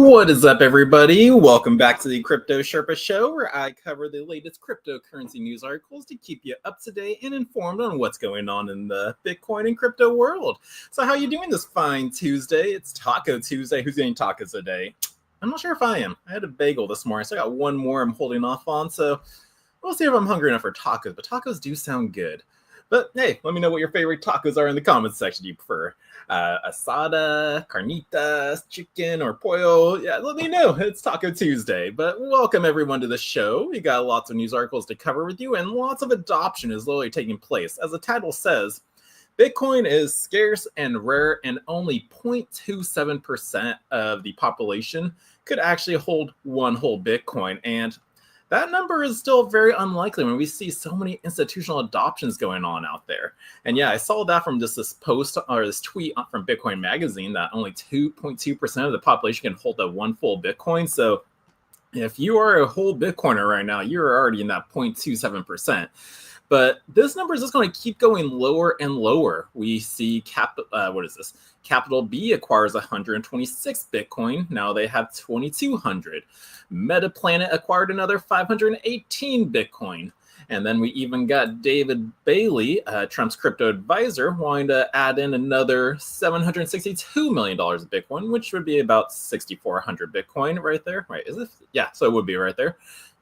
What is up, everybody? Welcome back to the Crypto Sherpa Show, where I cover the latest cryptocurrency news articles to keep you up to date and informed on what's going on in the Bitcoin and crypto world. So how you doing this fine Tuesday? It's Taco Tuesday. Who's getting tacos today? I'm not sure if I am. I had a bagel this morning, so I got one more I'm holding off on, so we'll see if I'm hungry enough for tacos, but tacos do sound good. But hey, let me know what your favorite tacos are in the comments section. Do you prefer asada, carnitas, chicken, or pollo? Yeah, let me know. It's Taco Tuesday. But welcome everyone to the show. We got lots of news articles to cover with you, and lots of adoption is literally taking place. As the title says, Bitcoin is scarce and rare, and only 0.27% of the population could actually hold one whole Bitcoin. And that number is still very unlikely when we see so many institutional adoptions going on out there. And yeah, I saw that from just this post or this tweet from Bitcoin Magazine that only 2.2% of the population can hold a one full Bitcoin. So if you are a whole Bitcoiner right now, you're already in that 0.27%. But this number is just going to keep going lower and lower. We see Capital B acquires 126 Bitcoin. Now they have 2,200. Metaplanet acquired another 518 Bitcoin. And then we even got David Bailey, Trump's crypto advisor, wanting to add in another $762 million of Bitcoin, which would be about 6,400 Bitcoin right there. Right, is it? Yeah, so it would be right there.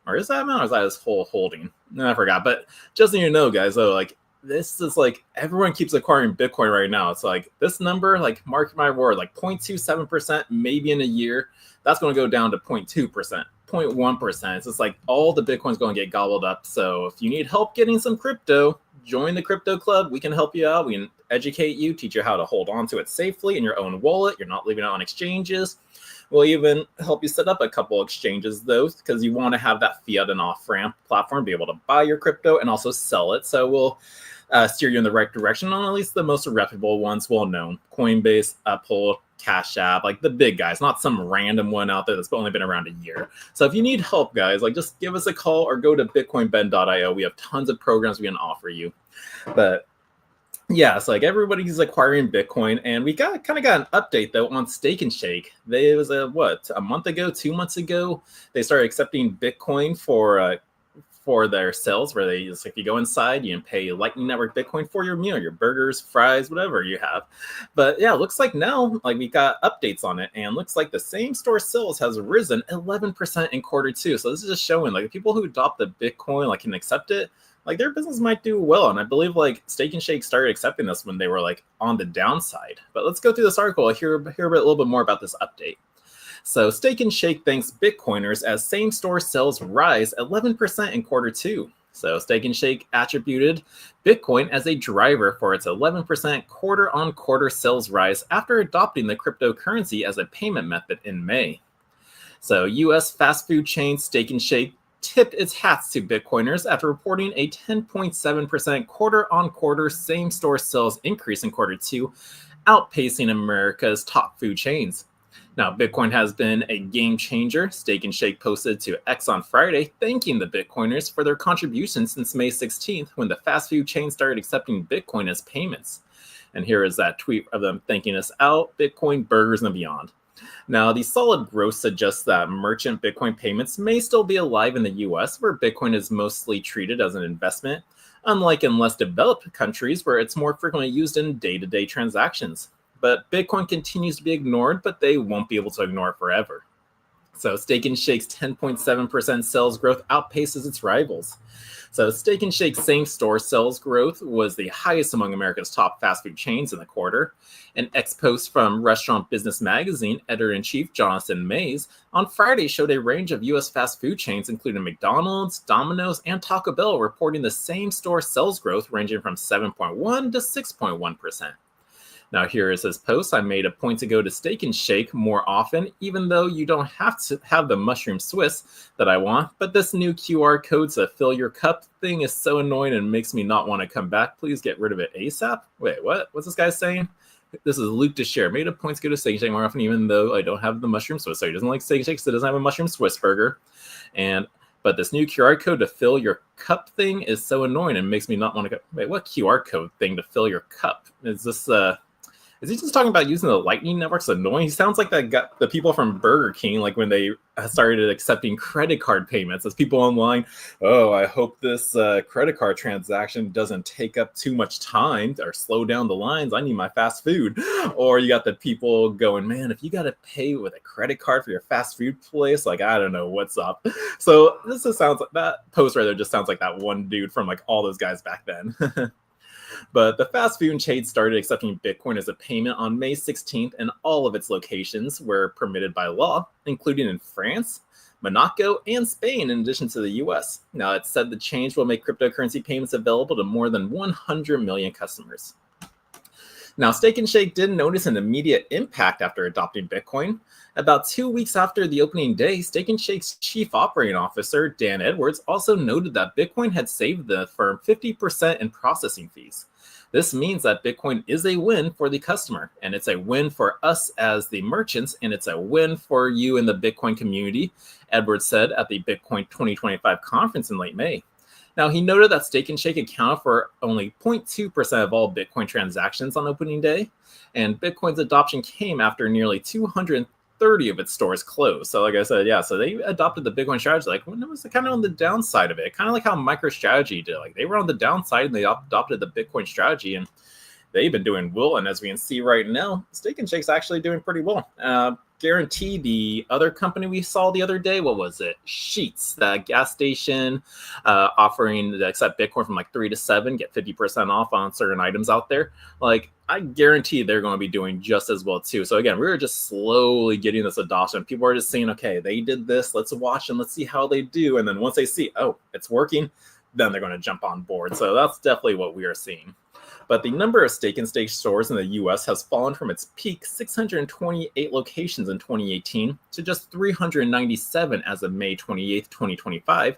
Or is that amount, or is that his whole holding? No, I forgot. But just so you know, guys, though, like, this is like, everyone keeps acquiring Bitcoin right now. It's like, this number, like, mark my word, like 0.27%, maybe in a year, that's going to go down to 0.2%, 0.1%. It's just like all the Bitcoin's going to get gobbled up. So if you need help getting some crypto, join the crypto club. We can help you out. We can educate you, teach you how to hold on to it safely in your own wallet. You're not leaving it on exchanges. We'll even help you set up a couple exchanges, though, because you want to have that fiat and off-ramp platform, be able to buy your crypto and also sell it. So we'll steer you in the right direction on at least the most reputable ones, well-known. Coinbase, Uphold, Cash App, like the big guys, not some random one out there that's only been around a year. So if you need help, guys, like just give us a call or go to bitcoinben.io. We have tons of programs we can offer you. But yeah, it's like everybody's acquiring Bitcoin, and we kind of got an update though on Stake and Shake. It was a month ago, 2 months ago, they started accepting Bitcoin for their sales, where they just, if you go inside, you can pay Lightning Network Bitcoin for your meal, your burgers, fries, whatever you have. But yeah, it looks like now, like we got updates on it, and looks like the same store sales has risen 11% in Q2. So this is just showing like the people who adopt the Bitcoin, like can accept it, like their business might do well. And I believe like Stake and Shake started accepting this when they were like on the downside. But let's go through this article and hear a little bit more about this update. So Stake and Shake thanks Bitcoiners as same-store sales rise 11% in Q2. So Stake and Shake attributed Bitcoin as a driver for its 11% quarter-on-quarter sales rise after adopting the cryptocurrency as a payment method in May. So U.S. fast food chain Stake and Shake tipped its hats to Bitcoiners after reporting a 10.7% quarter-on-quarter same-store sales increase in Q2, outpacing America's top food chains. Now, Bitcoin has been a game changer. Stake and Shake posted to X on Friday, thanking the Bitcoiners for their contributions since May 16th, when the fast food chain started accepting Bitcoin as payments. And here is that tweet of them thanking us out, Bitcoin, burgers, and beyond. Now, the solid growth suggests that merchant Bitcoin payments may still be alive in the US, where Bitcoin is mostly treated as an investment, unlike in less developed countries where it's more frequently used in day-to-day transactions. But Bitcoin continues to be ignored, but they won't be able to ignore it forever. So Stake and Shake's 10.7% sales growth outpaces its rivals. So Stake and Shake's same-store sales growth was the highest among America's top fast food chains in the quarter. An ex-post from Restaurant Business Magazine editor-in-chief Jonathan Mays on Friday showed a range of U.S. fast food chains, including McDonald's, Domino's, and Taco Bell, reporting the same-store sales growth ranging from 7.1 to 6.1%. Now here is his post. I made a point to go to Stake and Shake more often, even though you don't have to have the mushroom Swiss that I want. But this new QR code to fill your cup thing is so annoying and makes me not want to come back. Please get rid of it ASAP. Wait, what? What's this guy saying? This is Luke to share. Made a point to go to Stake and Shake more often, even though I don't have the mushroom Swiss. So he doesn't like Stake and Shake, so he doesn't have a mushroom Swiss burger. But this new QR code to fill your cup thing is so annoying and makes me not want to go. Wait, what QR code thing to fill your cup? Is this Is he just talking about using the Lightning Network's annoying? He sounds like the people from Burger King, like when they started accepting credit card payments. As people online, oh, I hope this credit card transaction doesn't take up too much time or slow down the lines. I need my fast food. Or you got the people going, man, if you got to pay with a credit card for your fast food place, like, I don't know what's up. So this just sounds like that post right there just sounds like that one dude from like all those guys back then. But the fast food chain started accepting Bitcoin as a payment on May 16th, and all of its locations were permitted by law, including in France, Monaco, and Spain, in addition to the US. Now, it said the change will make cryptocurrency payments available to more than 100 million customers. Now, Steak and Shake did notice an immediate impact after adopting Bitcoin. About 2 weeks after the opening day, Steak and Shake's chief operating officer, Dan Edwards, also noted that Bitcoin had saved the firm 50% in processing fees. This means that Bitcoin is a win for the customer, and it's a win for us as the merchants, and it's a win for you in the Bitcoin community, Edwards said at the Bitcoin 2025 conference in late May. Now, he noted that Steak and Shake accounted for only 0.2% of all Bitcoin transactions on opening day, and Bitcoin's adoption came after nearly 230 of its stores closed. So like I said, yeah, so they adopted the Bitcoin strategy like when it was kind of on the downside of it, kind of like how MicroStrategy did. Like they were on the downside and they adopted the Bitcoin strategy, and they've been doing well. And as we can see right now, Steak and Shake's actually doing pretty well. Guarantee, the other company we saw the other day, what was it? Sheets, that gas station offering to accept Bitcoin from like 3 to 7, get 50% off on certain items out there. Like, I guarantee they're going to be doing just as well too. So again, we're just slowly getting this adoption. People are just saying, okay, they did this, let's watch them, let's see how they do. And then once they see, oh, it's working, then they're going to jump on board. So that's definitely what we are seeing. But the number of Steak and Shake stores in the U.S. has fallen from its peak 628 locations in 2018 to just 397 as of May 28, 2025,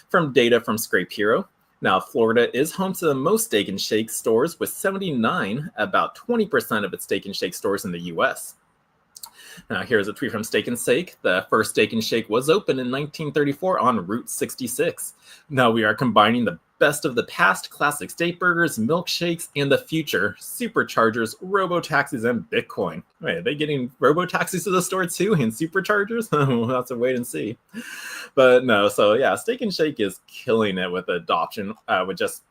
from data from Scrape Hero. Now, Florida is home to the most Steak and Shake stores with 79, about 20% of its Steak and Shake stores in the U.S. Now, here's a tweet from Steak and Shake. The first Steak and Shake was opened in 1934 on Route 66. Now we are combining the best of the past, classic steak burgers, milkshakes, and the future, superchargers, robo-taxis, and Bitcoin. Wait, are they getting robo-taxis to the store too and superchargers? We'll have to wait and see. But no, so yeah, Steak and Shake is killing it with adoption, with just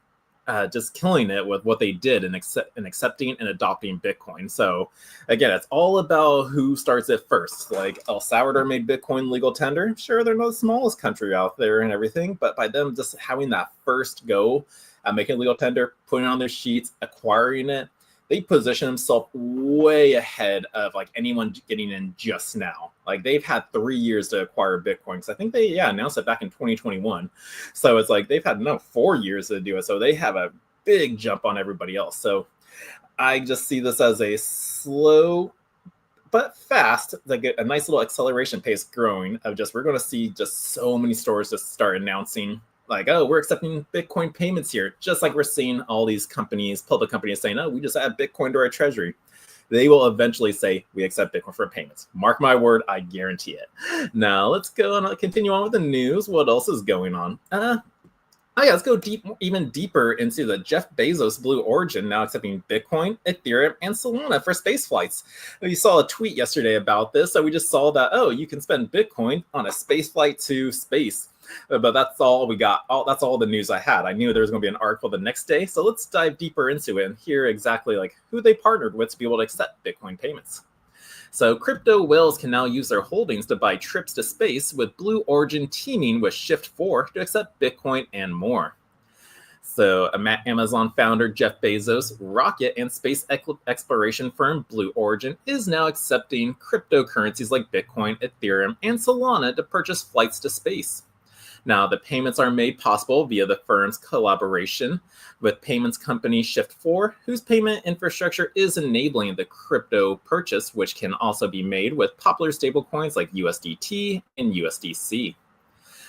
killing it with what they did in accepting and adopting Bitcoin. So again, it's all about who starts it first. Like El Salvador made Bitcoin legal tender. Sure, they're not the smallest country out there and everything, but by them just having that first go at making legal tender, putting it on their sheets, acquiring it, they position themselves way ahead of like anyone getting in just now. Like they've had 3 years to acquire Bitcoin, because I think they announced it back in 2021. So it's like they've had 4 years to do it. So they have a big jump on everybody else. So I just see this as a slow but fast, like a nice little acceleration pace growing of just, we're going to see just so many stores just start announcing like, oh, we're accepting Bitcoin payments here. Just like we're seeing all these companies, public companies saying, oh, we just add Bitcoin to our treasury. They will eventually say, we accept Bitcoin for payments. Mark my word, I guarantee it. Now, let's go and continue on with the news. What else is going on? Let's go even deeper into the Jeff Bezos Blue Origin now accepting Bitcoin, Ethereum, and Solana for space flights. We saw a tweet yesterday about this, so we just saw that, oh, you can spend Bitcoin on a space flight to space. But that's all we got. That's all the news I had. I knew there was going to be an article the next day. So let's dive deeper into it and hear exactly like who they partnered with to be able to accept Bitcoin payments. So crypto whales can now use their holdings to buy trips to space, with Blue Origin teaming with Shift4 to accept Bitcoin and more. So Amazon founder Jeff Bezos' rocket and space exploration firm Blue Origin is now accepting cryptocurrencies like Bitcoin, Ethereum, and Solana to purchase flights to space. Now, the payments are made possible via the firm's collaboration with payments company Shift4, whose payment infrastructure is enabling the crypto purchase, which can also be made with popular stablecoins like USDT and USDC.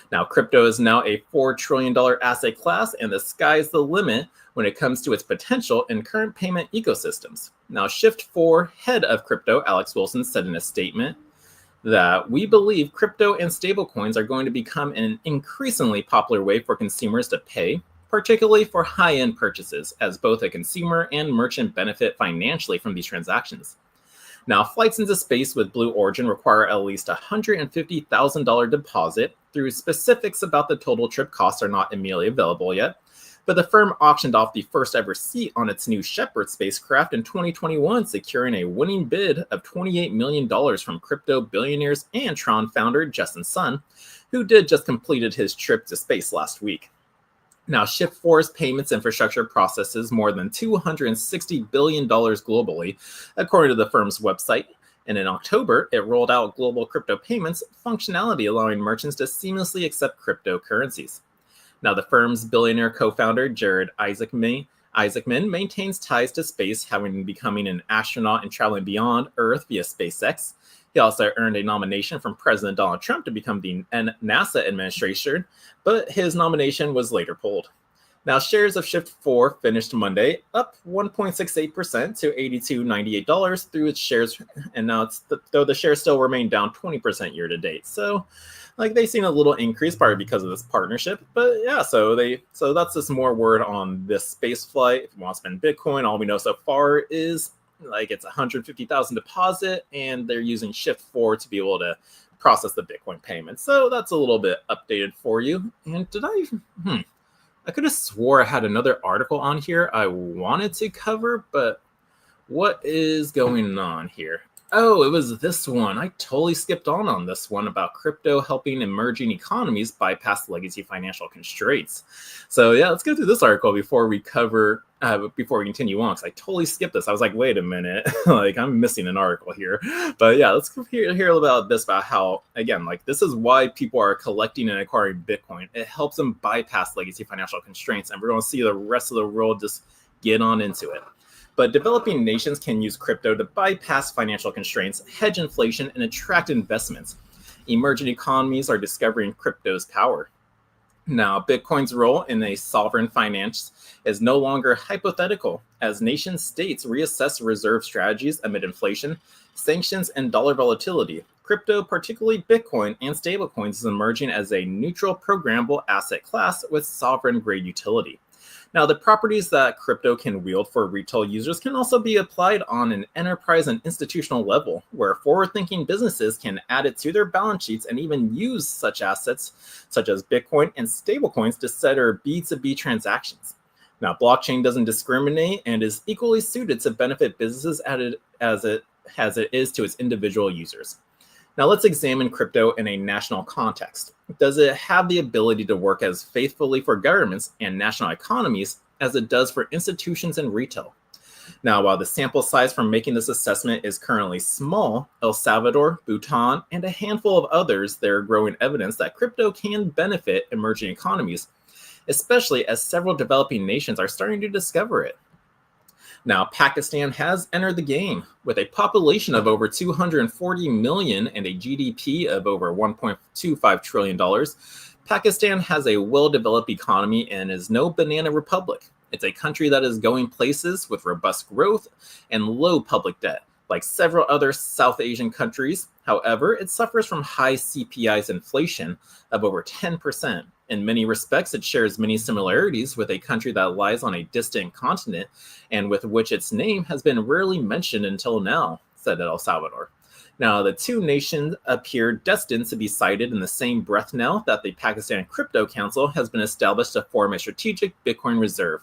Now, crypto is now a $4 trillion asset class, and the sky's the limit when it comes to its potential in current payment ecosystems. Now, Shift4 head of crypto, Alex Wilson, said in a statement that we believe crypto and stablecoins are going to become an increasingly popular way for consumers to pay, particularly for high-end purchases, as both a consumer and merchant benefit financially from these transactions. Now, flights into space with Blue Origin require at least a $150,000 deposit. Through specifics about the total trip costs are not immediately available yet, but the firm auctioned off the first ever seat on its new Shepard spacecraft in 2021, securing a winning bid of $28 million from crypto billionaires and Tron founder Justin Sun, who did just completed his trip to space last week. Now, Shift4's payments infrastructure processes more than $260 billion globally, according to the firm's website. And in October, it rolled out global crypto payments functionality, allowing merchants to seamlessly accept cryptocurrencies. Now, the firm's billionaire co-founder, Jared Isaacman, maintains ties to space, having becoming an astronaut and traveling beyond Earth via SpaceX. He also earned a nomination from President Donald Trump to become the NASA administrator, but his nomination was later pulled. Now, shares of Shift4 finished Monday up 1.68% to $82.98 through its shares, and now though the shares still remain down 20% year to date. So, they've seen a little increase, probably because of this partnership. But yeah, so that's just more word on this space flight. If you want to spend Bitcoin, all we know so far is it's $150,000 deposit, and they're using Shift4 to be able to process the Bitcoin payment. So that's a little bit updated for you. And I could have swore I had another article on here I wanted to cover, but what is going on here? Oh, it was this one. I totally skipped on this one about crypto helping emerging economies bypass legacy financial constraints. So yeah, let's go through this article before we continue on, because I totally skipped this. I was like, wait a minute, I'm missing an article here. But yeah, let's hear about this, about how, again, this is why people are collecting and acquiring Bitcoin. It helps them bypass legacy financial constraints, and we're going to see the rest of the world just get on into it. But developing nations can use crypto to bypass financial constraints, hedge inflation, and attract investments. Emerging economies are discovering crypto's power. Now, Bitcoin's role in a sovereign finance is no longer hypothetical, as nation states reassess reserve strategies amid inflation, sanctions, and dollar volatility. Crypto, particularly Bitcoin and stablecoins, is emerging as a neutral programmable asset class with sovereign-grade utility. Now, the properties that crypto can wield for retail users can also be applied on an enterprise and institutional level, where forward-thinking businesses can add it to their balance sheets and even use such assets, such as Bitcoin and stablecoins, to settle B2B transactions. Now, blockchain doesn't discriminate and is equally suited to benefit businesses as it is to its individual users. Now, let's examine crypto in a national context. Does it have the ability to work as faithfully for governments and national economies as it does for institutions and retail? Now, while the sample size for making this assessment is currently small, El Salvador, Bhutan, and a handful of others, there are growing evidence that crypto can benefit emerging economies, especially as several developing nations are starting to discover it. Now, Pakistan has entered the game. With a population of over 240 million and a GDP of over $1.25 trillion, Pakistan has a well-developed economy and is no banana republic. It's a country that is going places with robust growth and low public debt. Like several other South Asian countries, however, it suffers from high CPI's inflation of over 10%. In many respects, it shares many similarities with a country that lies on a distant continent and with which its name has been rarely mentioned until now, said El Salvador. Now, the two nations appear destined to be cited in the same breath now that the Pakistan Crypto Council has been established to form a strategic Bitcoin reserve.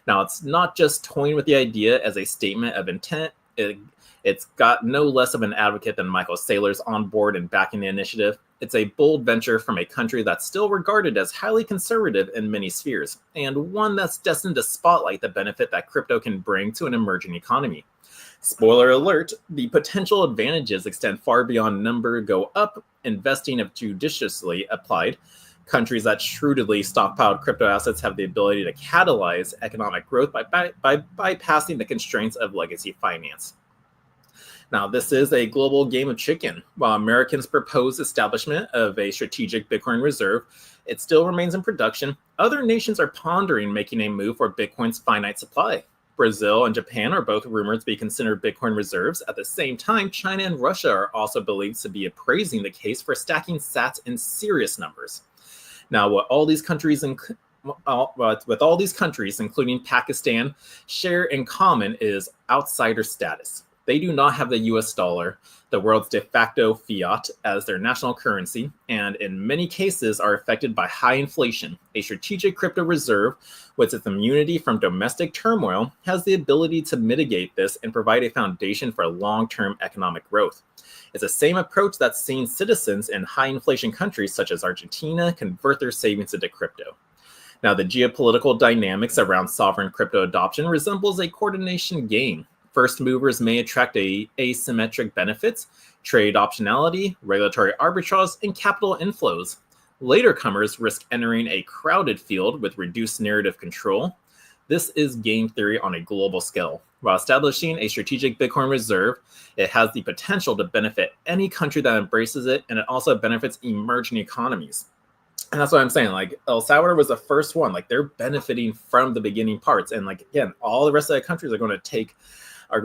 Now, it's not just toying with the idea as a statement of intent. It's got no less of an advocate than Michael Saylor's on board and backing the initiative. It's a bold venture from a country that's still regarded as highly conservative in many spheres, and one that's destined to spotlight the benefit that crypto can bring to an emerging economy. Spoiler alert, the potential advantages extend far beyond number go up, investing if judiciously applied. Countries that shrewdly stockpiled crypto assets have the ability to catalyze economic growth by bypassing the constraints of legacy finance. Now, this is a global game of chicken. While Americans propose establishment of a strategic Bitcoin reserve, it still remains in production. Other nations are pondering making a move for Bitcoin's finite supply. Brazil and Japan are both rumored to be considered Bitcoin reserves. At the same time, China and Russia are also believed to be appraising the case for stacking sats in serious numbers. Now, what all these countries with all these countries, including Pakistan, share in common is outsider status. They do not have the US dollar, the world's de facto fiat, as their national currency, and in many cases are affected by high inflation. A strategic crypto reserve, with its immunity from domestic turmoil, has the ability to mitigate this and provide a foundation for long-term economic growth. It's the same approach that's seen citizens in high inflation countries such as Argentina convert their savings into crypto. Now, the geopolitical dynamics around sovereign crypto adoption resembles a coordination game. First movers may attract asymmetric benefits, trade optionality, regulatory arbitrage, and capital inflows. Later comers risk entering a crowded field with reduced narrative control. This is game theory on a global scale. While establishing a strategic Bitcoin reserve, it has the potential to benefit any country that embraces it, and it also benefits emerging economies. And that's what I'm saying. Like, El Salvador was the first one. Like, they're benefiting from the beginning parts. And like, again, all the rest of the countries are going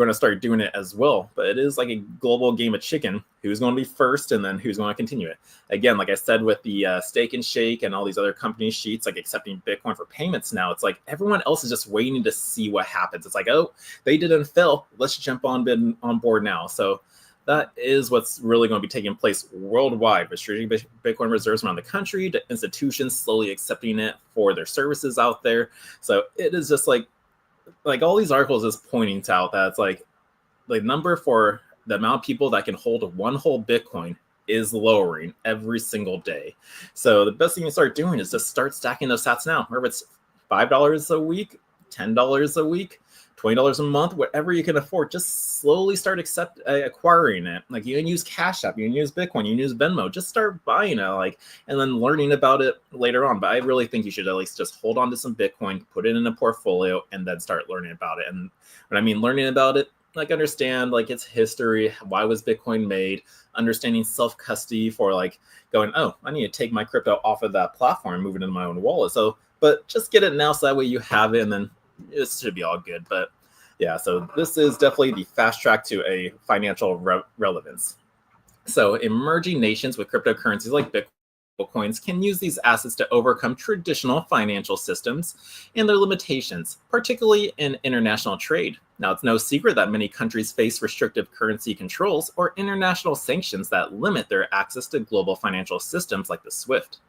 to start doing it as well. But it is like a global game of chicken. Who's going to be first, and then who's going to continue it? Again, like I said, with the Stake and Shake and all these other company sheets, like accepting Bitcoin for payments now, it's like everyone else is just waiting to see what happens. It's like, oh, they didn't fail. Let's jump on board now. So that is what's really going to be taking place worldwide, with strategic Bitcoin reserves around the country, to institutions slowly accepting it for their services out there. So it is just like all these articles is pointing out that it's like the number for the amount of people that can hold one whole Bitcoin is lowering every single day. So the best thing you start doing is just start stacking those sats now. Whether it's $5 a week, $10 a week, $20 a month, whatever you can afford, just slowly start acquiring it. Like, you can use Cash App, you can use Bitcoin, you can use Venmo, just start buying it, and then learning about it later on. But I really think you should at least just hold on to some Bitcoin, put it in a portfolio, and then start learning about it. And when I mean learning about it, like, understand like its history, why was Bitcoin made, understanding self-custody for like going, oh, I need to take my crypto off of that platform and move it into my own wallet. So, but just get it now so that way you have it, and then it should be all good. But yeah, so this is definitely the fast track to a financial relevance. So emerging nations with cryptocurrencies like Bitcoins can use these assets to overcome traditional financial systems and their limitations, particularly in international trade. Now, it's no secret that many countries face restrictive currency controls or international sanctions that limit their access to global financial systems like the SWIFT.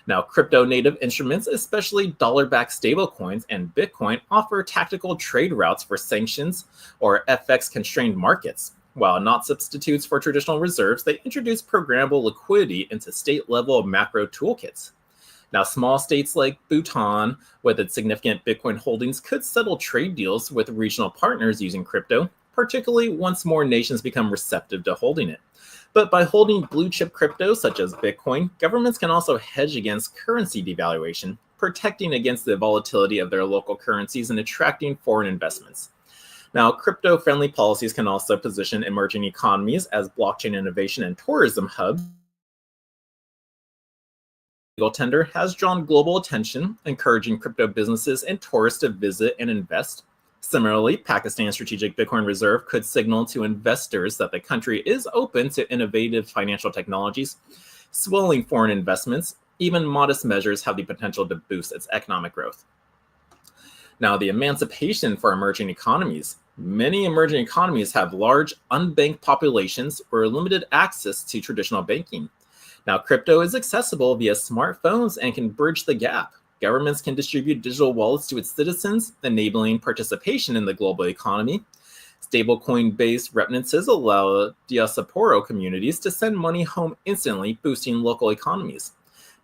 Now, crypto-native instruments, especially dollar-backed stablecoins and Bitcoin, offer tactical trade routes for sanctions or FX-constrained markets. While not substitutes for traditional reserves, they introduce programmable liquidity into state-level macro toolkits. Now, small states like Bhutan, with its significant Bitcoin holdings, could settle trade deals with regional partners using crypto, particularly once more nations become receptive to holding it. But by holding blue chip crypto such as Bitcoin, governments can also hedge against currency devaluation, protecting against the volatility of their local currencies and attracting foreign investments. Now, crypto-friendly policies can also position emerging economies as blockchain innovation and tourism hubs. Legal tender has drawn global attention, encouraging crypto businesses and tourists to visit and invest. Similarly, Pakistan's strategic Bitcoin reserve could signal to investors that the country is open to innovative financial technologies, swelling foreign investments. Even modest measures have the potential to boost its economic growth. Now, the emancipation for emerging economies. Many emerging economies have large unbanked populations or limited access to traditional banking. Now, crypto is accessible via smartphones and can bridge the gap. Governments can distribute digital wallets to its citizens, enabling participation in the global economy. Stablecoin-based remittances allow diaspora communities to send money home instantly, boosting local economies.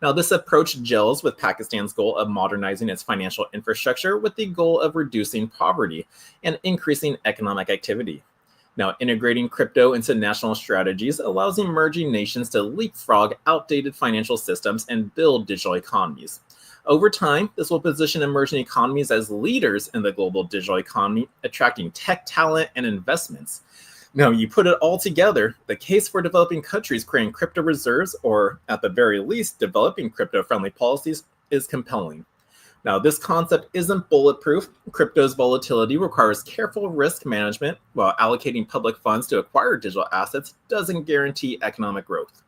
Now, this approach gels with Pakistan's goal of modernizing its financial infrastructure with the goal of reducing poverty and increasing economic activity. Now, integrating crypto into national strategies allows emerging nations to leapfrog outdated financial systems and build digital economies. Over time, this will position emerging economies as leaders in the global digital economy, attracting tech talent and investments. Now, you put it all together, the case for developing countries creating crypto reserves, or at the very least, developing crypto-friendly policies, is compelling. Now, this concept isn't bulletproof. Crypto's volatility requires careful risk management, while allocating public funds to acquire digital assets doesn't guarantee economic growth.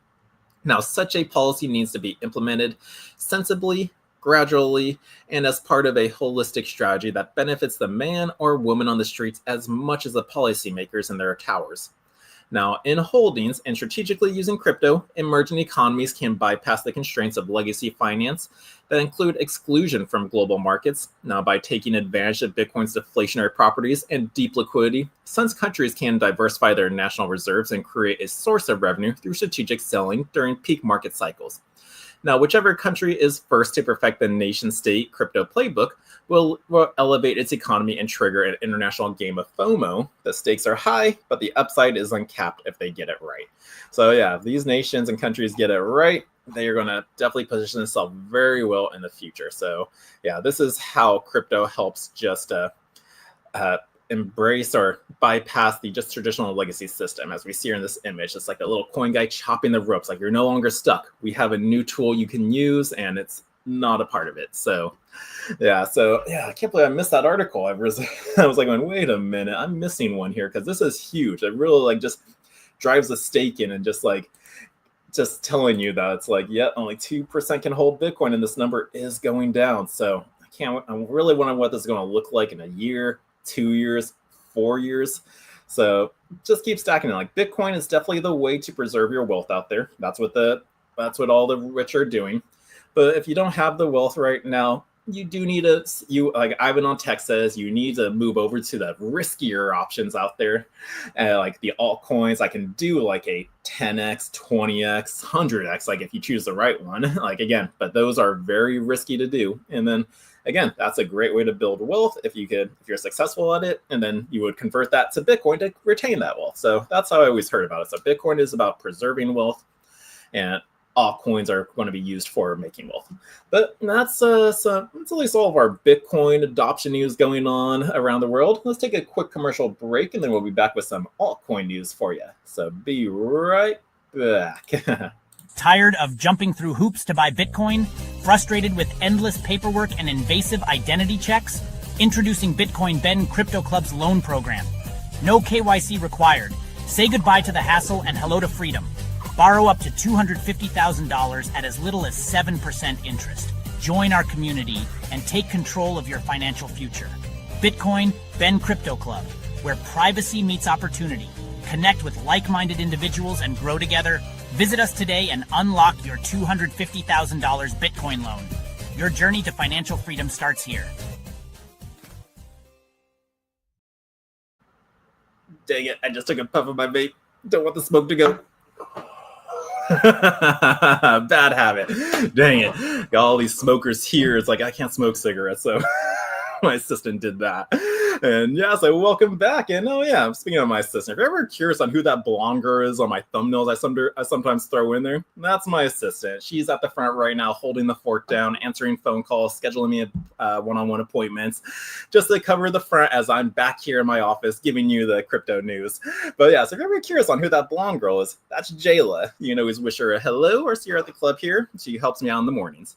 Now, such a policy needs to be implemented sensibly, gradually and as part of a holistic strategy that benefits the man or woman on the streets as much as the policymakers in their towers. Now, in holdings and strategically using crypto, emerging economies can bypass the constraints of legacy finance that include exclusion from global markets. Now, by taking advantage of Bitcoin's deflationary properties and deep liquidity, since countries can diversify their national reserves and create a source of revenue through strategic selling during peak market cycles. Now, whichever country is first to perfect the nation-state crypto playbook will elevate its economy and trigger an international game of FOMO. The stakes are high, but the upside is uncapped if they get it right. So yeah, if these nations and countries get it right, they are going to definitely position themselves very well in the future. So yeah, this is how crypto helps just embrace or bypass the just traditional legacy system. As we see here in this image, it's like a little coin guy chopping the ropes. Like, you're no longer stuck. We have a new tool you can use, and it's not a part of it. So yeah, I can't believe I missed that article. I was like going, wait a minute, I'm missing one here, because this is huge. It really like just drives a stake in, and just telling you that it's like, yeah, only 2% can hold Bitcoin, and this number is going down. So I'm really wondering what this is going to look like in a year, 2 years, 4 years. So just keep stacking it. Like, Bitcoin is definitely the way to preserve your wealth out there. That's what all the rich are doing. But if you don't have the wealth right now, you do need like Ivan on Tech says, you need to move over to the riskier options out there. Like the altcoins, I can do like a 10x, 20x, 100x, like if you choose the right one. Like, again, but those are very risky to do. And then again, that's a great way to build wealth if you're successful at it, and then you would convert that to Bitcoin to retain that wealth. So that's how I always heard about it. So Bitcoin is about preserving wealth, and altcoins are going to be used for making wealth. But that's at least all of our Bitcoin adoption news going on around the world. Let's take a quick commercial break, and then we'll be back with some altcoin news for you. So be right back. Tired of jumping through hoops to buy Bitcoin? Frustrated with endless paperwork and invasive identity checks? Introducing Bitcoin Ben Crypto Club's loan program. No KYC required. Say goodbye to the hassle and hello to freedom. Borrow up to $250,000 at as little as 7% interest. Join our community and take control of your financial future. Bitcoin Ben Crypto Club, where privacy meets opportunity. Connect with like-minded individuals and grow together. Visit us today and unlock your $250,000 Bitcoin loan. Your journey to financial freedom starts here. Dang it, I just took a puff of my vape. Don't want the smoke to go. Bad habit. Dang it. Got all these smokers here. It's like, I can't smoke cigarettes, so my assistant did that. And yeah, so welcome back. And oh yeah, speaking of my assistant, if you're ever curious on who that blonde girl is on my thumbnails I sometimes throw in there, that's my assistant. She's at the front right now, holding the fort down, answering phone calls, scheduling me one-on-one appointments, just to cover the front as I'm back here in my office giving you the crypto news. But yeah, so if you're ever curious on who that blonde girl is, that's Jayla. You can always wish her a hello or see her at the club here. She helps me out in the mornings.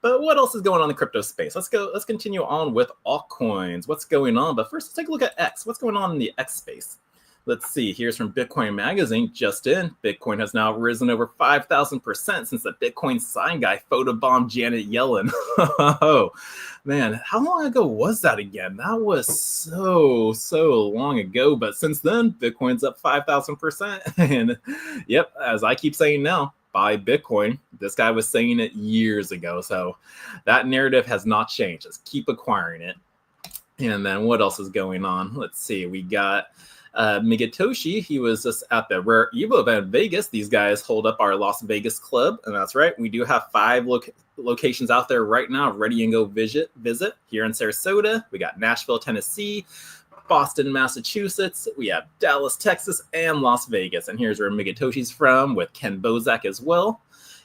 But what else is going on in the crypto space? Let's continue on with altcoins. What's going on? But first, let's take a look at X. What's going on in the X space? Let's see. Here's from Bitcoin Magazine. Just in, Bitcoin has now risen over 5,000% since the Bitcoin sign guy photobombed Janet Yellen. Oh, man. How long ago was that again? That was so long ago. But since then, Bitcoin's up 5,000%. And yep, as I keep saying now, buy Bitcoin. This guy was saying it years ago. So that narrative has not changed. Just keep acquiring it. And then what else is going on? Let's see. We got Megatoshi. He was just at the Rare Evo event in Vegas. These guys hold up our Las Vegas club. And that's right. We do have 5 locations out there right now ready and go visit here in Sarasota. We got Nashville, Tennessee, Boston, Massachusetts, we have Dallas, Texas, and Las Vegas. And here's where Megatoshi's from, with Ken Bozak as well.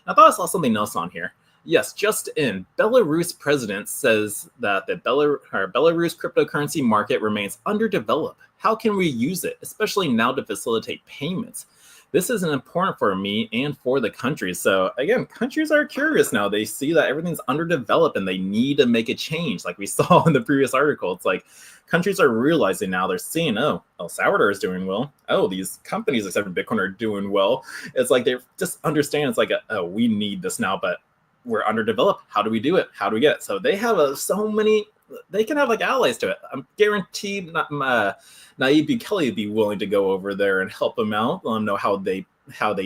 I thought I saw something else on here. Yes, just in, Belarus president says that the Belarus cryptocurrency market remains underdeveloped. How can we use it, especially now to facilitate payments? This is important for me and for the country. So again, countries are curious now. They see that everything's underdeveloped and they need to make a change. Like we saw in the previous article, it's like countries are realizing now, they're seeing, oh, El Salvador is doing well. Oh, these companies except for Bitcoin are doing well. It's like they just understand, it's like, oh, we need this now. But we're underdeveloped. How do we do it? How do we get it? So they have so many. They can have like allies to it. I'm guaranteed Nayib Bukele would be willing to go over there and help them out. Let them know how they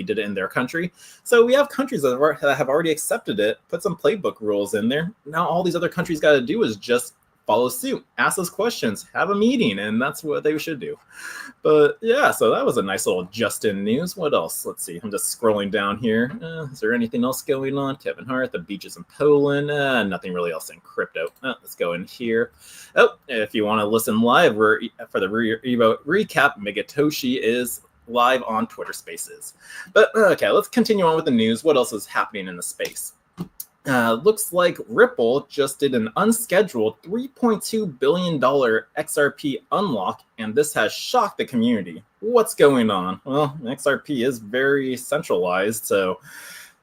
did it in their country. So we have countries that have already accepted it, put some playbook rules in there. Now all these other countries got to do is just follow suit, ask those questions, have a meeting, and that's what they should do. But yeah, so that was a nice little just-in news. What else? Let's see. I'm just scrolling down here. Is there anything else going on? Kevin Hart, the beaches in Poland. Nothing really else in crypto. Let's go in here. Oh, if you want to listen live for the recap, Megatoshi is live on Twitter Spaces. But okay, let's continue on with the news. What else is happening in the space? Looks like Ripple just did an unscheduled $3.2 billion XRP unlock, and this has shocked the community. What's going on? Well, XRP is very centralized, so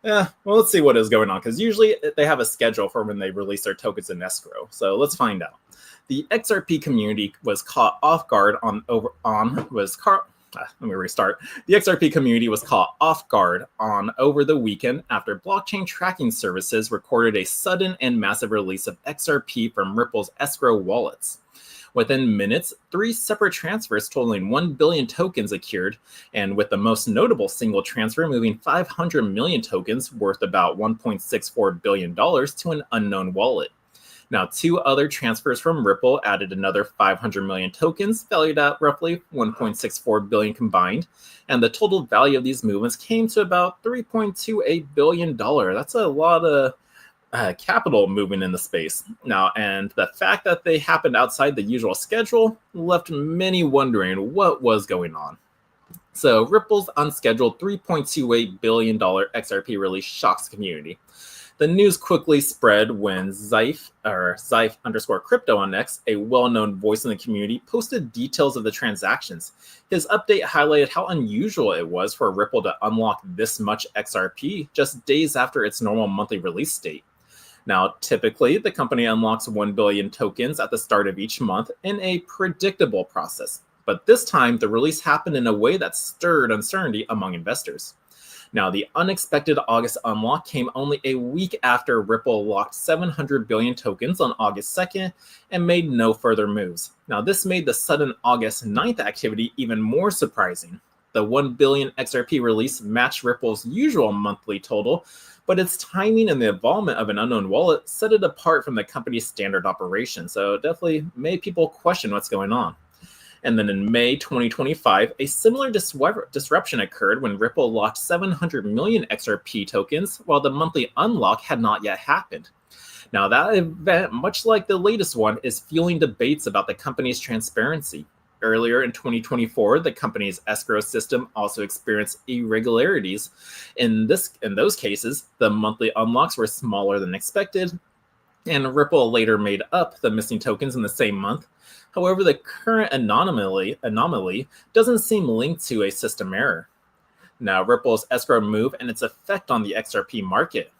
well, let's see what is going on, because usually they have a schedule for when they release their tokens in escrow. So let's find out. The XRP community was caught off guard let me restart. The XRP community was caught off guard over the weekend after blockchain tracking services recorded a sudden and massive release of XRP from Ripple's escrow wallets. Within minutes, 3 separate transfers totaling 1 billion tokens occurred, and with the most notable single transfer moving 500 million tokens worth about $1.64 billion to an unknown wallet. Now, 2 other transfers from Ripple added another 500 million tokens, valued at roughly 1.64 billion combined, and the total value of these movements came to about $3.28 billion. That's a lot of capital moving in the space. Now, and the fact that they happened outside the usual schedule left many wondering what was going on. So, Ripple's unscheduled $3.28 billion XRP release shocks the community. The news quickly spread when Xife_crypto on X, a well-known voice in the community, posted details of the transactions. His update highlighted how unusual it was for Ripple to unlock this much XRP just days after its normal monthly release date. Now, typically, the company unlocks 1 billion tokens at the start of each month in a predictable process. But this time, the release happened in a way that stirred uncertainty among investors. Now, the unexpected August unlock came only a week after Ripple locked 700 billion tokens on August 2nd and made no further moves. Now, this made the sudden August 9th activity even more surprising. The 1 billion XRP release matched Ripple's usual monthly total, but its timing and the involvement of an unknown wallet set it apart from the company's standard operation. So it definitely made people question what's going on. And then in May 2025, a similar disruption occurred when Ripple locked 700 million XRP tokens, while the monthly unlock had not yet happened. Now, that event, much like the latest one, is fueling debates about the company's transparency. Earlier in 2024, the company's escrow system also experienced irregularities. In those cases, the monthly unlocks were smaller than expected, and Ripple later made up the missing tokens in the same month. However, the current anomaly doesn't seem linked to a system error. Now, Ripple's escrow move and its effect on the XRP market.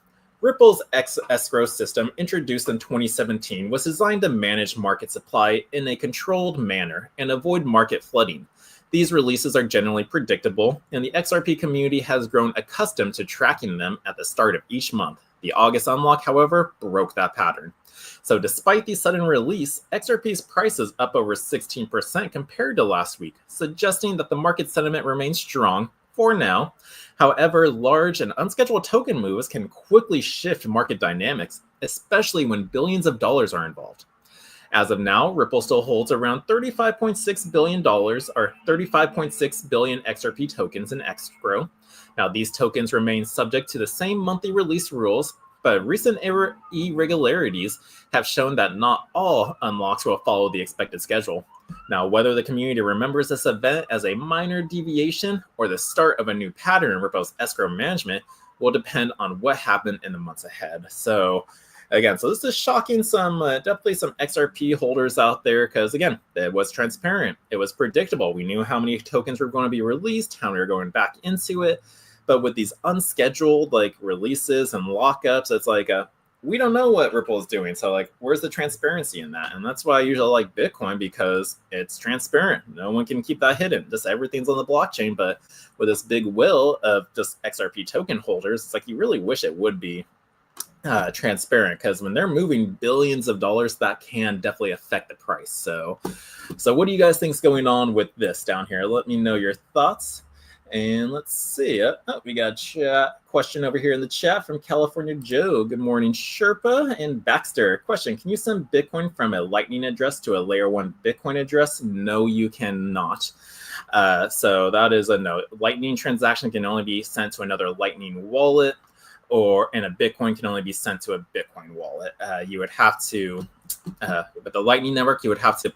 Ripple's escrow system, introduced in 2017, was designed to manage market supply in a controlled manner and avoid market flooding. These releases are generally predictable, and the XRP community has grown accustomed to tracking them at the start of each month. The August unlock, however, broke that pattern. So despite the sudden release, XRP's price is up over 16% compared to last week, suggesting that the market sentiment remains strong for now. However, large and unscheduled token moves can quickly shift market dynamics, especially when billions of dollars are involved. As of now, Ripple still holds around $35.6 billion or 35.6 billion XRP tokens in escrow. Now, these tokens remain subject to the same monthly release rules, but recent irregularities have shown that not all unlocks will follow the expected schedule. Now, whether the community remembers this event as a minor deviation or the start of a new pattern in Ripple's escrow management will depend on what happened in the months ahead. So, again, this is shocking definitely some XRP holders out there because, again, it was transparent. It was predictable. We knew how many tokens were going to be released, how we were going back into it. But with these unscheduled releases and lockups, it's we don't know what Ripple is doing. So where's the transparency in that? And that's why I usually like Bitcoin, because it's transparent. No one can keep that hidden. Just everything's on the blockchain. But with this big will of just XRP token holders, it's you really wish it would be transparent, because when they're moving billions of dollars, that can definitely affect the price. So what do you guys think is going on with this down here? Let me know your thoughts. And let's see. We got a chat question over here in the chat from California Joe. Good morning, Sherpa and Baxter. Question: can you send Bitcoin from a Lightning address to a Layer 1 Bitcoin address? No, you cannot. So that is a no. Lightning transaction can only be sent to another Lightning wallet, and a Bitcoin can only be sent to a Bitcoin wallet. You would have to, with the Lightning Network, you would have to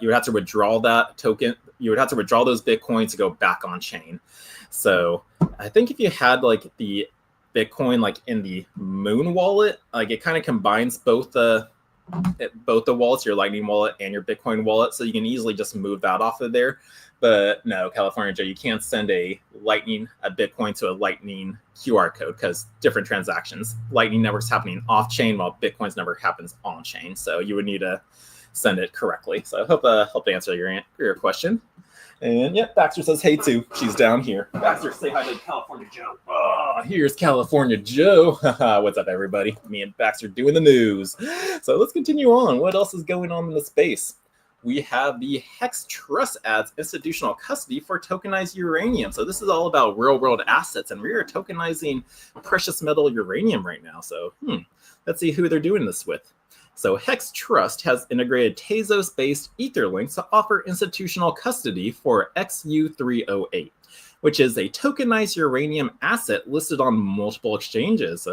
you would have to withdraw that token. You would have to withdraw those Bitcoins to go back on chain. So I think if you had like the Bitcoin like in the Moon wallet, like it kind of combines both the wallets, your Lightning wallet and your Bitcoin wallet, so you can easily just move that off of there. But no, California Joe, you can't send a Bitcoin to a Lightning QR code, because different transactions. Lightning Network's happening off chain, while Bitcoin's never happens on chain. So you would need to send it correctly. So I hope to answer your question. And yeah, Baxter says hey too. She's down here. Baxter, say hi to California Joe. Oh, here's California Joe. What's up, everybody? Me and Baxter doing the news. So let's continue on. What else is going on in the space? We have the Hex Trust adds institutional custody for tokenized uranium. So this is all about real-world assets, and we are tokenizing precious metal uranium right now. So let's see who they're doing this with. So Hex Trust has integrated Tezos-based Etherlink to offer institutional custody for XU308, which is a tokenized uranium asset listed on multiple exchanges.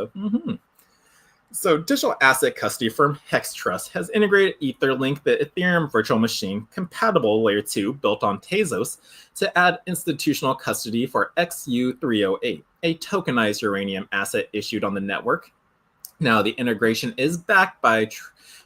So digital asset custody firm Hex Trust has integrated Etherlink, the Ethereum virtual machine compatible layer 2 built on Tezos, to add institutional custody for XU308, a tokenized uranium asset issued on the network. Now, the integration is backed by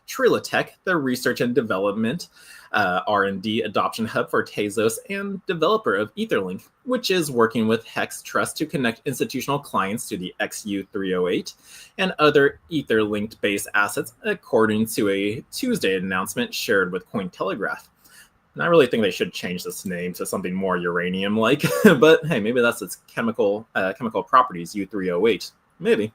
Trilitech, the research and development R&D adoption hub for Tezos and developer of Etherlink, which is working with Hex Trust to connect institutional clients to the XU308 and other Etherlink-based assets, according to a Tuesday announcement shared with Cointelegraph. And I really think they should change this name to something more uranium-like, but hey, maybe that's its chemical properties, U308. Maybe.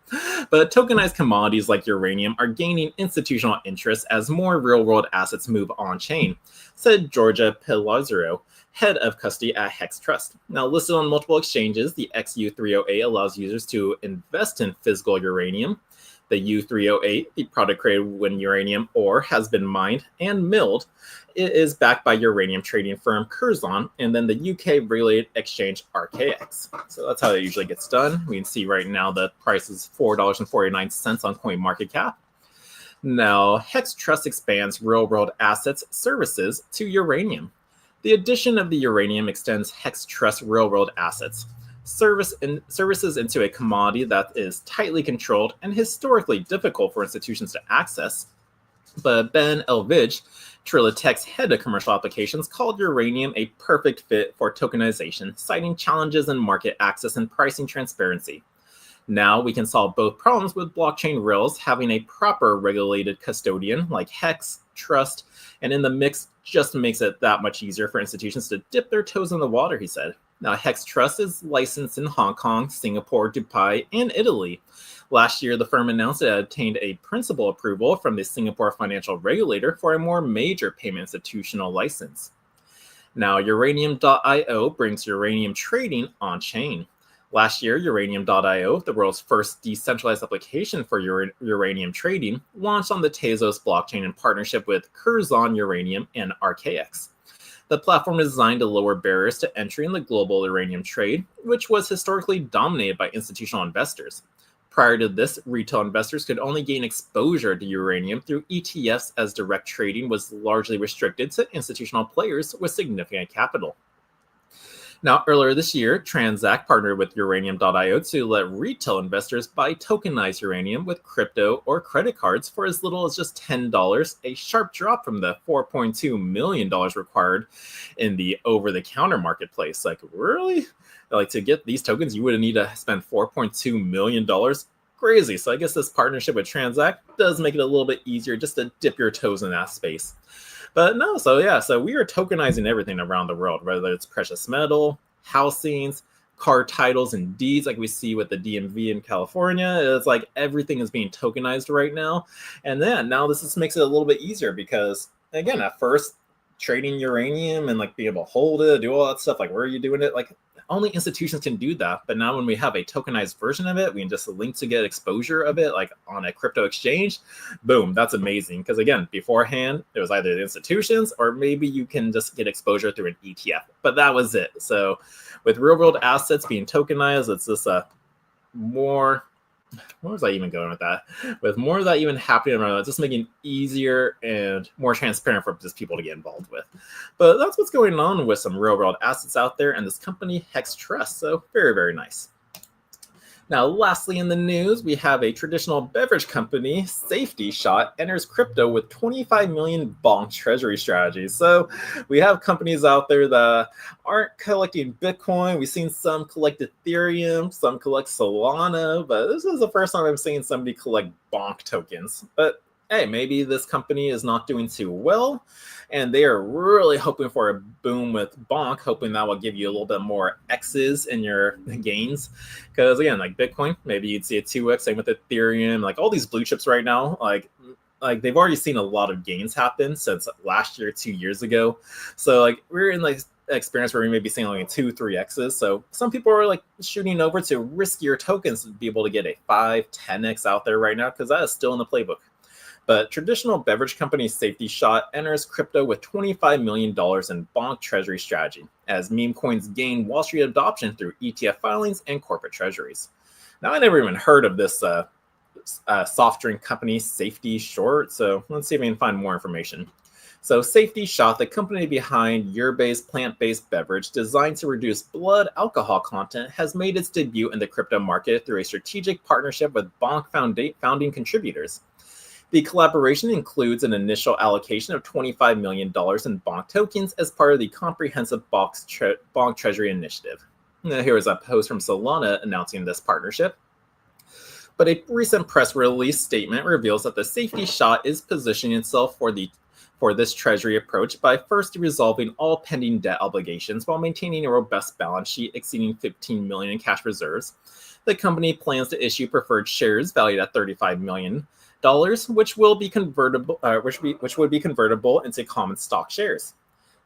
But tokenized commodities like uranium are gaining institutional interest as more real-world assets move on-chain, said Georgia Pelazaro, head of custody at Hex Trust. Now, listed on multiple exchanges, the XU308 allows users to invest in physical uranium. The U308, the product created when uranium ore has been mined and milled, it is backed by uranium trading firm Curzon and then the UK regulated exchange RKX. So that's how it usually gets done. We can see right now the price is $4.49 on CoinMarketCap. Now, Hex Trust expands real-world assets services to uranium. The addition of the uranium extends Hex Trust real-world assets services into a commodity that is tightly controlled and historically difficult for institutions to access. But Ben Elvidge, Trilitech's head of commercial applications, called uranium a perfect fit for tokenization, citing challenges in market access and pricing transparency. Now we can solve both problems with blockchain rails having a proper regulated custodian like Hex Trust, and in the mix just makes it that much easier for institutions to dip their toes in the water, he said. Now, Hex Trust is licensed in Hong Kong, Singapore, Dubai, and Italy. Last year, the firm announced it had obtained a principal approval from the Singapore financial regulator for a more major payment institutional license. Now, Uranium.io brings uranium trading on-chain. Last year, Uranium.io, the world's first decentralized application for uranium trading, launched on the Tezos blockchain in partnership with Curzon Uranium and RKX. The platform is designed to lower barriers to entry in the global uranium trade, which was historically dominated by institutional investors. Prior to this, retail investors could only gain exposure to uranium through ETFs, as direct trading was largely restricted to institutional players with significant capital. Now, earlier this year, Transact partnered with Uranium.io to let retail investors buy tokenized uranium with crypto or credit cards for as little as just $10, a sharp drop from the $4.2 million required in the over-the-counter marketplace. Like, really? Like, to get these tokens, you would need to spend $4.2 million? Crazy. So I guess this partnership with Transact does make it a little bit easier just to dip your toes in that space. But no, so we are tokenizing everything around the world, whether it's precious metal, housings, car titles and deeds like we see with the DMV in California. It's like everything is being tokenized right now. And then now this just makes it a little bit easier because, again, at first, trading uranium and like being able to hold it, do all that stuff, like where are you doing it? Like only institutions can do that. But now when we have a tokenized version of it, we can just link to get exposure of it like on a crypto exchange. Boom, that's amazing. Because again, beforehand, it was either the institutions or maybe you can just get exposure through an ETF. But that was it. So with real world assets being tokenized, it's just a more, where was I even going with that? With more of that even happening around, it's just making it easier and more transparent for just people to get involved with. But that's what's going on with some real world assets out there and this company Hex Trust. So very, very nice. Now, lastly in the news, we have a traditional beverage company, Safety Shot, enters crypto with 25 million bonk treasury strategies. So we have companies out there that aren't collecting Bitcoin. We've seen some collect Ethereum, some collect Solana, but this is the first time I'm seeing somebody collect bonk tokens. But hey, maybe this company is not doing too well, and they are really hoping for a boom with bonk, hoping that will give you a little bit more X's in your gains. Because again, like Bitcoin, maybe you'd see a 2X, same with Ethereum, like all these blue chips right now, like they've already seen a lot of gains happen since last year, 2 years ago. So like we're in like experience where we may be seeing like 2-3X's. So some people are like shooting over to riskier tokens to be able to get a 5-10X out there right now, because that is still in the playbook. But traditional beverage company Safety Shot enters crypto with $25 million in bonk treasury strategy as meme coins gain Wall Street adoption through ETF filings and corporate treasuries. Now, I never even heard of this soft drink company, Safety Short, so let's see if we can find more information. So Safety Shot, the company behind Ur-based plant-based beverage designed to reduce blood alcohol content, has made its debut in the crypto market through a strategic partnership with bonk founding contributors. The collaboration includes an initial allocation of $25 million in bonk tokens as part of the comprehensive bonk treasury initiative. Now, here is a post from Solana announcing this partnership. But a recent press release statement reveals that the Safety Shot is positioning itself for this treasury approach by first resolving all pending debt obligations while maintaining a robust balance sheet exceeding $15 million in cash reserves. The company plans to issue preferred shares valued at $35 million. Which will be convertible, which would be convertible into common stock shares.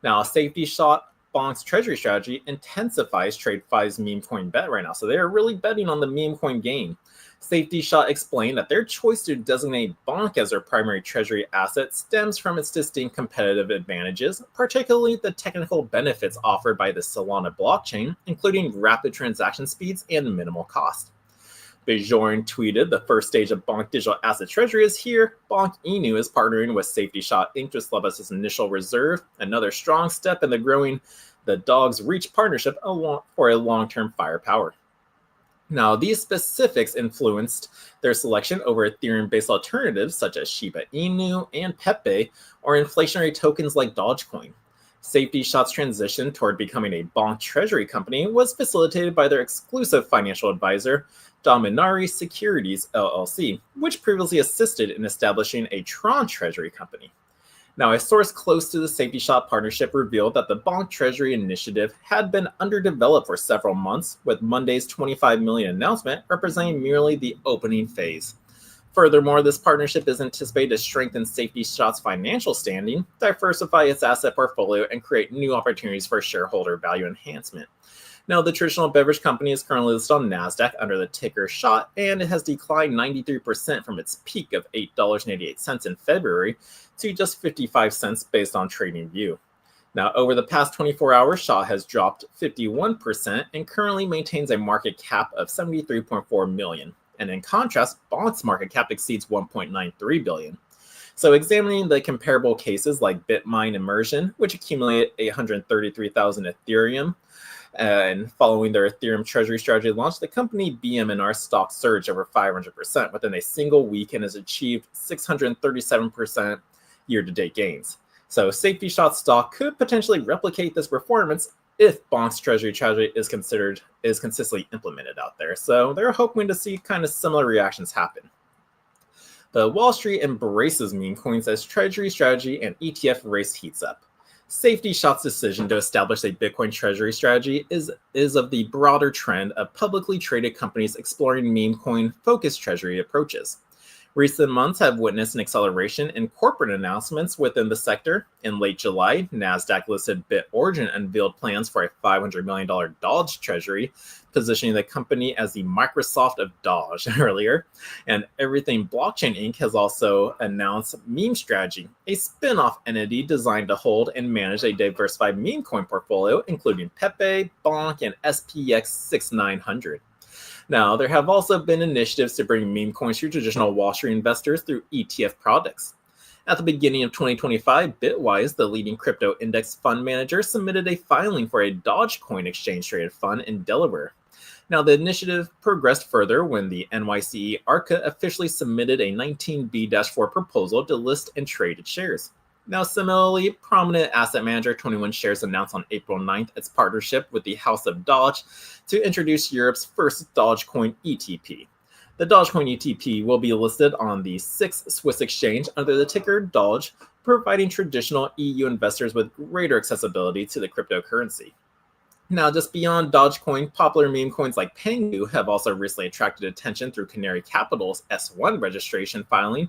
Now, Safety Shot Bonk's treasury strategy intensifies TradeFi's meme coin bet right now, so they are really betting on the meme coin game. Safety Shot explained that their choice to designate bonk as their primary treasury asset stems from its distinct competitive advantages, particularly the technical benefits offered by the Solana blockchain, including rapid transaction speeds and minimal cost. Bjorn tweeted, "The first stage of Bonk Digital Asset Treasury is here. Bonk Inu is partnering with Safety Shot Inc. to establish its initial reserve, another strong step in the growing the Dogs Reach partnership for a long-term firepower." Now, these specifics influenced their selection over Ethereum-based alternatives such as Shiba Inu and Pepe, or inflationary tokens like Dogecoin. Safety Shot's transition toward becoming a bonk treasury company was facilitated by their exclusive financial advisor, Dominari Securities LLC, which previously assisted in establishing a Tron treasury company. Now, a source close to the Safety Shot partnership revealed that the bonk treasury initiative had been underdeveloped for several months, with Monday's $25 million announcement representing merely the opening phase. Furthermore, this partnership is anticipated to strengthen Safety Shot's financial standing, diversify its asset portfolio, and create new opportunities for shareholder value enhancement. Now, the traditional beverage company is currently listed on NASDAQ under the ticker SHOT, and it has declined 93% from its peak of $8.88 in February to just 55 cents based on TradingView. Now, over the past 24 hours, SHOT has dropped 51% and currently maintains a market cap of $73.4 million. And in contrast, Bonk's market cap exceeds $1.93 billion. So examining the comparable cases like Bitmine Immersion, which accumulated 833,000 Ethereum, and following their Ethereum treasury strategy launch, the company BM&R stock surged over 500% within a single week and has achieved 637% year-to-date gains. So Safety Shot stock could potentially replicate this performance if Bonk's treasury strategy is consistently implemented out there. So they're hoping to see kind of similar reactions happen. The Wall Street embraces meme coins as treasury strategy and ETF race heats up. Safety Shot's decision to establish a Bitcoin treasury strategy is of the broader trend of publicly traded companies exploring meme coin-focused treasury approaches. Recent months have witnessed an acceleration in corporate announcements within the sector. In late July, NASDAQ-listed BitOrigin unveiled plans for a $500 million Doge treasury, positioning the company as the Microsoft of Doge earlier. And Everything Blockchain Inc. has also announced Meme Strategy, a spin-off entity designed to hold and manage a diversified meme coin portfolio, including Pepe, Bonk, and SPX 6900. Now, there have also been initiatives to bring meme coins to traditional Wall Street investors through ETF products. At the beginning of 2025, Bitwise, the leading crypto index fund manager, submitted a filing for a Dogecoin exchange-traded fund in Delaware. Now, the initiative progressed further when the NYSE ARCA officially submitted a 19B-4 proposal to list and trade its shares. Now, similarly, prominent asset manager 21 Shares announced on April 9th its partnership with the House of Doge to introduce Europe's first Dogecoin ETP. The Dogecoin ETP will be listed on the SIX Swiss exchange under the ticker Doge, providing traditional EU investors with greater accessibility to the cryptocurrency. Now, just beyond Dogecoin, popular meme coins like Pengu have also recently attracted attention through Canary Capital's S1 registration filing,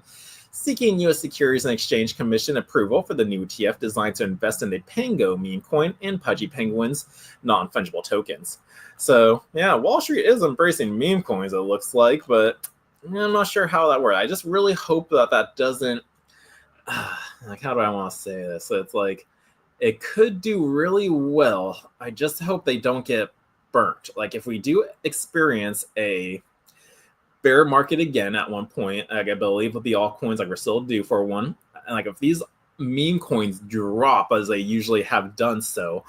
seeking U.S. Securities and Exchange Commission approval for the new ETF designed to invest in the Pango meme coin and Pudgy Penguin's non-fungible tokens. So, yeah, Wall Street is embracing meme coins, it looks like, but I'm not sure how that works. I just really hope that doesn't, like, how do I want to say this? So it's like, it could do really well. I just hope they don't get burnt. Like, if we do experience a bear market again at one point, like I believe with the altcoins, like we're still due for one. And like if these meme coins drop as they usually have done so,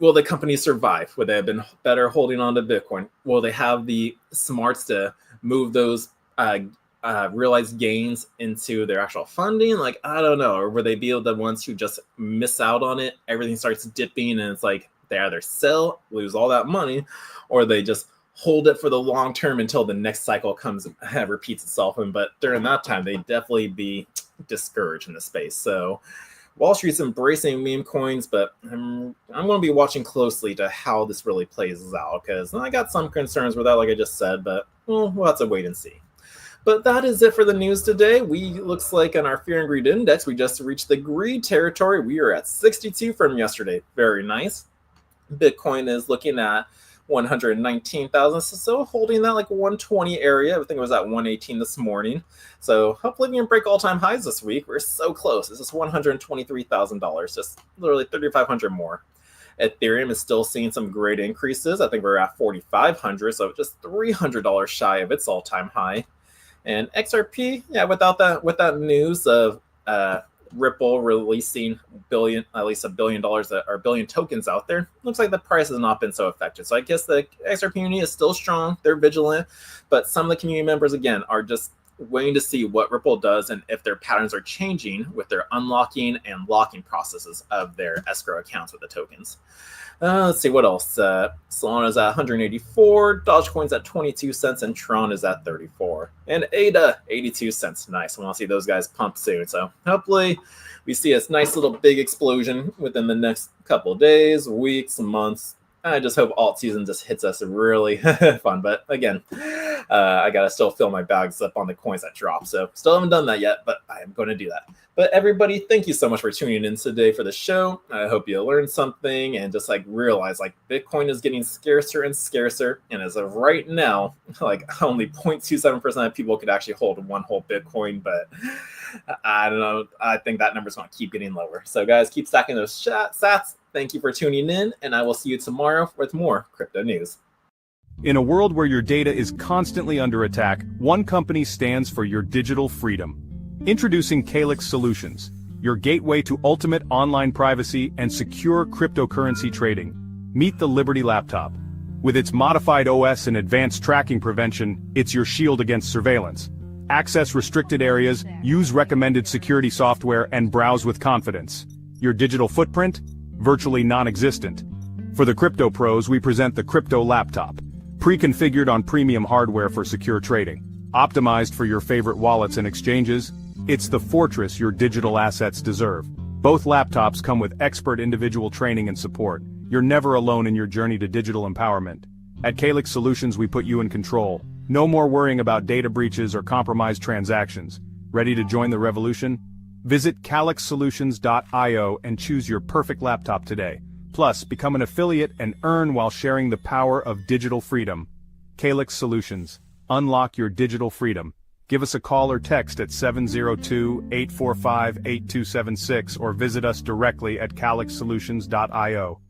will the companies survive? Would they have been better holding on to Bitcoin? Will they have the smarts to move those realized gains into their actual funding? Like, I don't know. Or will they be the ones who just miss out on it? Everything starts dipping and it's like they either sell, lose all that money, or they just hold it for the long term until the next cycle comes and repeats itself. But during that time, they'd definitely be discouraged in the space. So Wall Street's embracing meme coins, but I'm going to be watching closely to how this really plays out, because I got some concerns with that, like I just said, but we'll have to wait and see. But that is it for the news today. Looks like on our Fear and Greed Index, we just reached the greed territory. We are at 62 from yesterday. Very nice. Bitcoin is looking at 119,000, so holding that like 120 area. I think it was at 118 this morning. So hopefully we can break all-time highs this week. We're so close. This is $123,000, just literally 3,500 more. Ethereum is still seeing some great increases. I think we're at 4,500, so just $300 shy of its all-time high. And XRP, yeah, with that news of Ripple releasing at least $1 billion or billion tokens out there, looks like the price has not been so affected. So I guess the XRP community is still strong. They're vigilant, but some of the community members, again, are just waiting to see what Ripple does and if their patterns are changing with their unlocking and locking processes of their escrow accounts with the tokens. Let's see what else. Solana is at 184, Dogecoin's at 22 cents, and Tron is at 34. And ADA, 82 cents. Nice. I want to see those guys pump soon. So hopefully we see a nice little big explosion within the next couple of days, weeks, months. I just hope alt season just hits us really fun. But again, I got to still fill my bags up on the coins that drop. So still haven't done that yet, but I am going to do that. But everybody, thank you so much for tuning in today for the show. I hope you learned something and just like realize like Bitcoin is getting scarcer and scarcer. And as of right now, like only 0.27% of people could actually hold one whole Bitcoin. But I don't know. I think that number is going to keep getting lower. So guys, keep stacking those sats. Thank you for tuning in, and I will see you tomorrow with more crypto news. In a world where your data is constantly under attack, one company stands for your digital freedom. Introducing Calyx Solutions, your gateway to ultimate online privacy and secure cryptocurrency trading. Meet the Liberty Laptop. With its modified OS and advanced tracking prevention, it's your shield against surveillance. Access restricted areas, use recommended security software, and browse with confidence. Your digital footprint? Virtually non-existent. For the crypto pros, we present the Crypto Laptop. Pre-configured on premium hardware for secure trading. Optimized for your favorite wallets and exchanges, it's the fortress your digital assets deserve. Both laptops come with expert individual training and support. You're never alone in your journey to digital empowerment. At Calyx Solutions, we put you in control. No more worrying about data breaches or compromised transactions. Ready to join the revolution? Visit calyxsolutions.io and choose your perfect laptop today. Plus, become an affiliate and earn while sharing the power of digital freedom. Calyx Solutions. Unlock your digital freedom. Give us a call or text at 702-845-8276 or visit us directly at calyxsolutions.io.